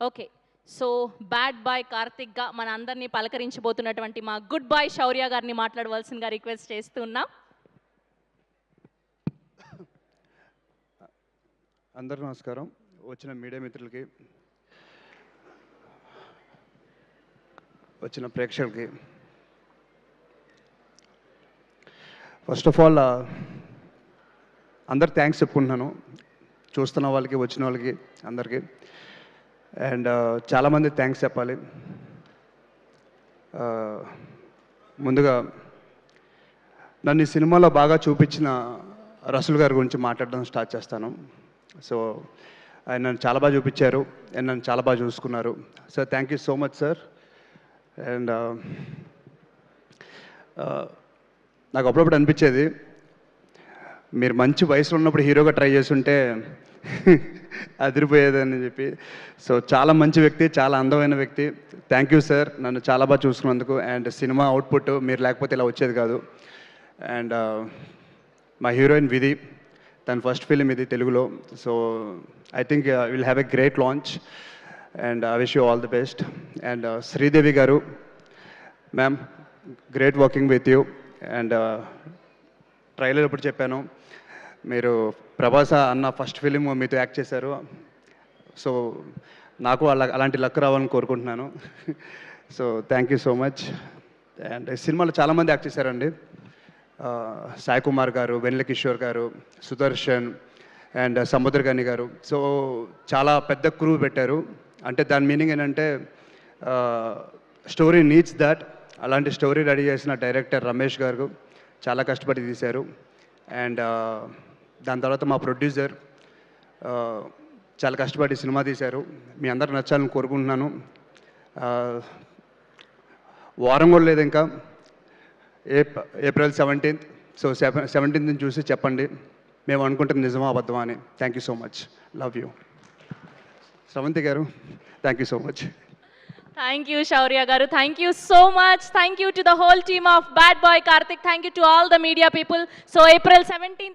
Okay. So bad boy కార్తిక్‌గా మన అందరినీ పలకరించబోతున్నటువంటి మా గుడ్ బాయ్ శౌర్య గారిని మాట్లాడవలసిందిగా రిక్వెస్ట్ చేస్తున్నాం. అందరూ నమస్కారం. వచ్చిన మీడియా మిత్రులకి, వచ్చిన ప్రేక్షకులకి ఫస్ట్ ఆఫ్ ఆల్ అందరు థ్యాంక్స్ చెప్పుకుంటున్నాను. చూస్తున్న వాళ్ళకి, వచ్చిన వాళ్ళకి అందరికీ. అండ్ చాలామంది థ్యాంక్స్ చెప్పాలి. ముందుగా నన్ను ఈ సినిమాలో బాగా చూపించిన రసూల్ గారి గురించి మాట్లాడడం స్టార్ట్ చేస్తాను. సో ఆయన నన్ను చాలా బాగా చూపించారు అండ్ నన్ను చాలా బాగా చూసుకున్నారు. So thank you so much sir. And నాకు అప్పుడప్పుడు అనిపించేది, మీరు మంచి వయసులో ఉన్నప్పుడు హీరోగా ట్రై చేస్తుంటే అదిరిపోయేదని చెప్పి. సో చాలా మంచి వ్యక్తి, చాలా అందమైన వ్యక్తి. థ్యాంక్ యూ సార్, నన్ను చాలా బాగా చూసుకున్నందుకు. అండ్ సినిమా అవుట్పుట్ మీరు లేకపోతే ఇలా వచ్చేది కాదు. అండ్ మా హీరోయిన్ విధి, తన ఫస్ట్ ఫిలిం ఇది తెలుగులో. So I think will have a great launch and I wish you all the best. And Sridevi garu, ma'am great working with you. And trailer ఇప్పుడు చెప్పాను, మీరు ప్రభాస్ అన్న ఫస్ట్ ఫిలిం మీతో యాక్ట్ చేశారు. సో నాకు అలాంటి లక్ రావాలని కోరుకుంటున్నాను. So thank you so much. And సినిమాలో చాలామంది యాక్ట్ చేశారండి. సాయి కుమార్ గారు, వెన్నెల కిషోర్ గారు, సుదర్శన్ అండ్ సముద్రగని గారు. సో చాలా పెద్ద క్రూ పెట్టారు. అంటే దాని మీనింగ్ ఏంటంటే స్టోరీ నీడ్స్ దట్. అలాంటి స్టోరీ రెడీ చేసిన డైరెక్టర్ రమేష్ గారు చాలా కష్టపడి తీశారు. అండ్ దాని తర్వాత మా ప్రొడ్యూసర్ చాలా కష్టపడి సినిమా తీశారు. మీ అందరు నచ్చాలని కోరుకుంటున్నాను. వారం కూడా లేదు ఇంకా, ఏప్రిల్ 17th. సో 17th చూసి చెప్పండి మేము అనుకుంటుంది నిజమా అబద్ధమా అని. Thank you so much, love you. Sravanthi garu, thank you so much. Thank you, Shaurya garu. Thank you so much. Thank you to the whole team of Bad Boy Karthik. Thank you to all the media people. So April 17th.